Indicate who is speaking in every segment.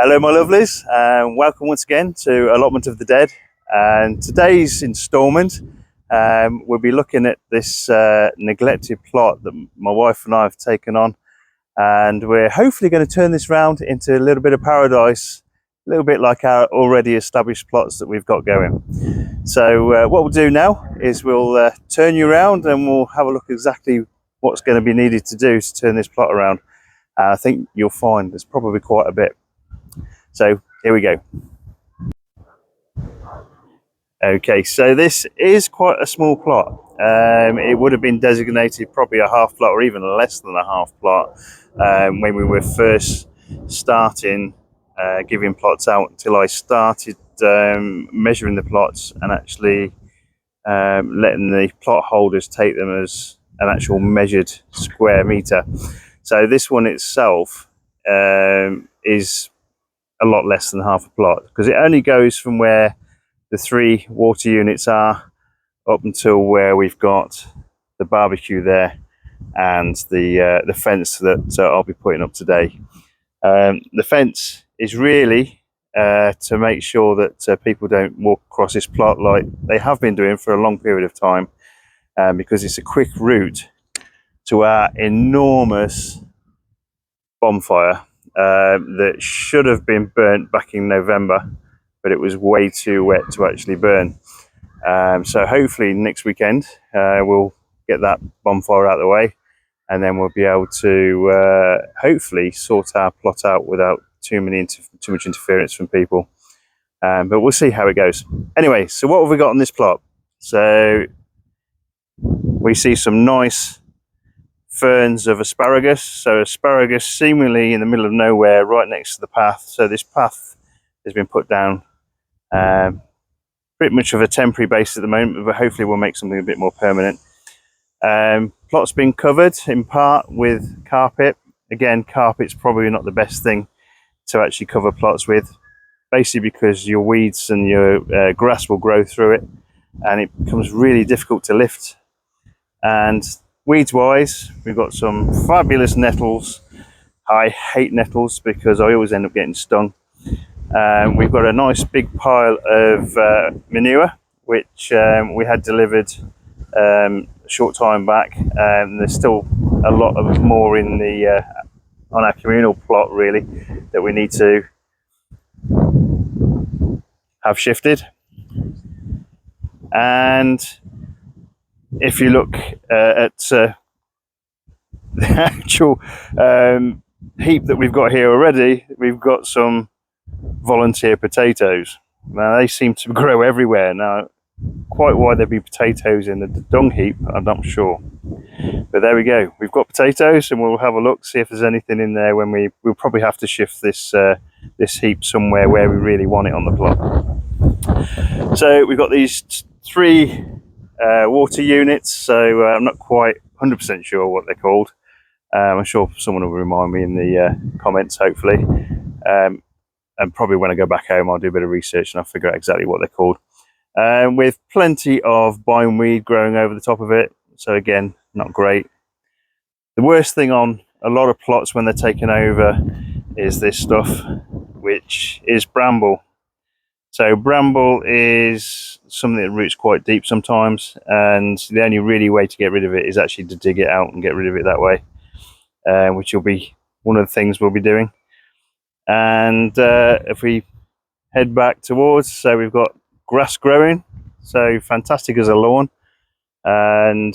Speaker 1: Hello my lovelies, and welcome once again to Allotment of the Dead. And today's instalment, we'll be looking at this neglected plot that my wife and I have taken on, and we're hopefully going to turn this round into a little bit of paradise, a little bit like our already established plots that we've got going. So what we'll do now is we'll turn you around and we'll have a look exactly what's going to be needed to do to turn this plot around. I think you'll find there's probably quite a bit. So here we go. Okay, so this is quite a small plot. It would have been designated probably a half plot or even less than a half plot when we were first starting giving plots out, until I started measuring the plots and actually letting the plot holders take them as an actual measured square meter. So this one itself is a lot less than half a plot, because it only goes from where the 3 water units are up until where we've got the barbecue there and the fence that I'll be putting up today. The fence is really to make sure that people don't walk across this plot like they have been doing for a long period of time, because it's a quick route to our enormous bonfire that should have been burnt back in November, but it was way too wet to actually burn. So hopefully next weekend we'll get that bonfire out of the way, and then we'll be able to hopefully sort our plot out without too much interference from people. But we'll see how it goes. Anyway, so what have we got on this plot? So we see some nice ferns of asparagus. So asparagus seemingly in the middle of nowhere, right next to the path. So this path has been put down pretty much of a temporary basis at the moment, but hopefully we'll make something a bit more permanent. Plot's been covered in part with carpet. Again, carpet's probably not the best thing to actually cover plots with, basically because your weeds and your grass will grow through it and it becomes really difficult to lift. And weeds wise, we've got some fabulous nettles. I hate nettles because I always end up getting stung. We've got a nice big pile of manure, which we had delivered a short time back. There's still a lot of more in the on our communal plot really that we need to have shifted. And if you look at the actual heap that we've got here already, we've got some volunteer potatoes. Now they seem to grow everywhere. Now quite why there'd be potatoes in the dung heap, I'm not sure, but there we go. We've got potatoes, and we'll have a look, see if there's anything in there when we'll probably have to shift this this heap somewhere where we really want it on the plot. So we've got these 3 water units, so I'm not quite 100% sure what they're called. I'm sure someone will remind me in the comments, hopefully. And probably when I go back home I'll do a bit of research and I'll figure out exactly what they're called. With plenty of bindweed growing over the top of it, so again, not great. The worst thing on a lot of plots when they're taken over is this stuff, which is bramble. So bramble is something that roots quite deep sometimes, and the only really way to get rid of it is actually to dig it out and get rid of it that way, which will be one of the things we'll be doing. And if we head back towards, so we've got grass growing, so fantastic as a lawn, and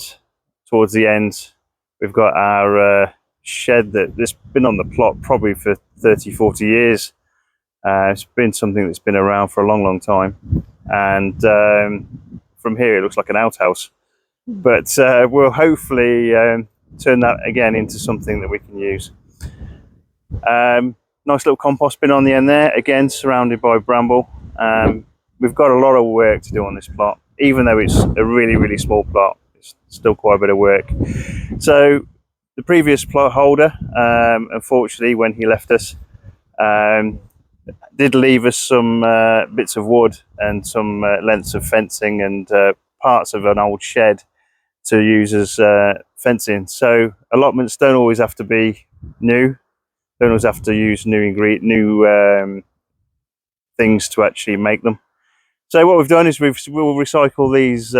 Speaker 1: towards the end we've got our shed that's been on the plot probably for 30-40 years. It's been something that's been around for a long time, and from here it looks like an outhouse, but we'll hopefully turn that again into something that we can use. Nice little compost bin on the end there, again surrounded by bramble. We've got a lot of work to do on this plot, even though it's a really small plot. It's still quite a bit of work. So the previous plot holder, unfortunately when he left us, did leave us some bits of wood and some lengths of fencing and parts of an old shed to use as fencing. So allotments don't always have to be new. Don't always have to use new things to actually make them. So what we've done is we'll recycle these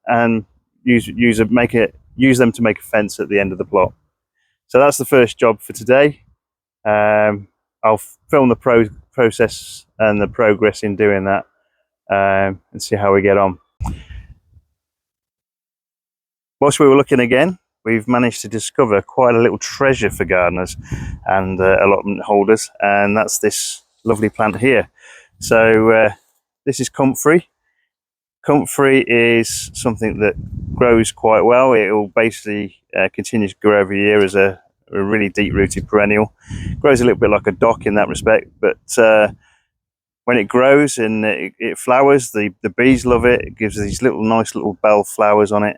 Speaker 1: and use them to make a fence at the end of the plot. So that's the first job for today. I'll film the process and the progress in doing that and see how we get on. Whilst we were looking again, we've managed to discover quite a little treasure for gardeners and allotment holders, and that's this lovely plant here. So this is Comfrey. Comfrey is something that grows quite well. It will basically continue to grow every year as a really deep-rooted perennial. It grows a little bit like a dock in that respect, but when it grows and it flowers, the bees love it. It gives these nice little bell flowers on it.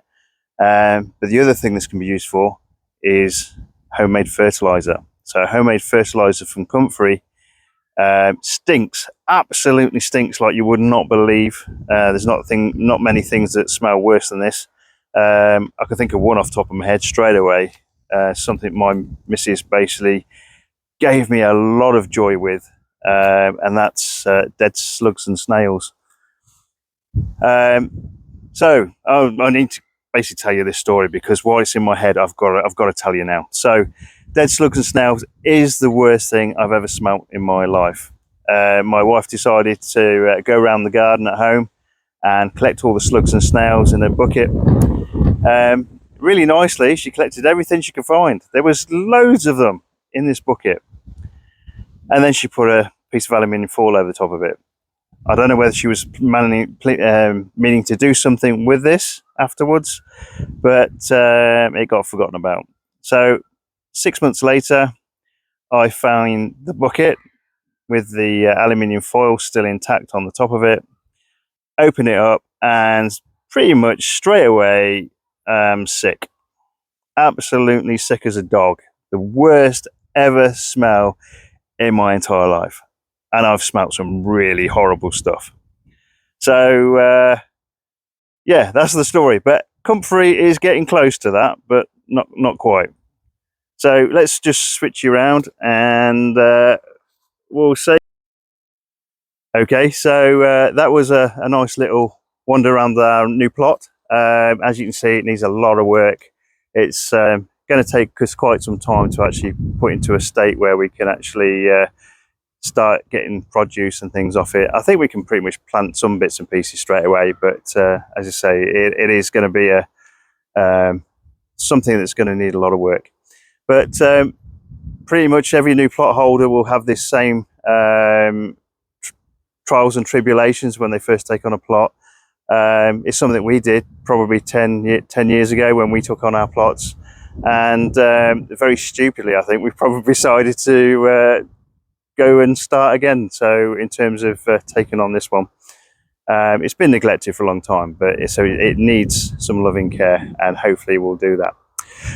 Speaker 1: But the other thing this can be used for is homemade fertilizer. So homemade fertilizer from Comfrey stinks, absolutely stinks like you would not believe. There's not many things that smell worse than this. I can think of one off the top of my head straight away. Something my missus basically gave me a lot of joy with, and that's dead slugs and snails. So I need to basically tell you this story because while it's in my head, I've got to tell you now. So dead slugs and snails is the worst thing I've ever smelt in my life. My wife decided to go around the garden at home and collect all the slugs and snails in a bucket. Really nicely, she collected everything she could find. There was loads of them in this bucket. And then she put a piece of aluminium foil over the top of it. I don't know whether she was meaning to do something with this afterwards, but it got forgotten about. So 6 months later, I found the bucket with the aluminium foil still intact on the top of it, open it up, and pretty much straight away sick. Absolutely sick as a dog. The worst ever smell in my entire life. And I've smelt some really horrible stuff. So yeah, that's the story. But Comfrey is getting close to that, but not quite. So let's just switch you around and we'll see. Okay, so that was a nice little wander around our new plot. As you can see, it needs a lot of work. It's going to take us quite some time to actually put into a state where we can actually start getting produce and things off it. I think we can pretty much plant some bits and pieces straight away, but as I say, it is going to be something that's going to need a lot of work. But pretty much every new plot holder will have this same trials and tribulations when they first take on a plot. It's something that we did probably 10 years ago when we took on our plots, and very stupidly I think we probably decided to go and start again. So in terms of taking on this one, it's been neglected for a long time, but it needs some loving care, and hopefully we'll do that.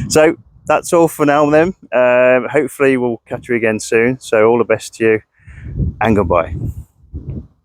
Speaker 1: So that's all for now then. Hopefully we'll catch you again soon. So all the best to you, and goodbye.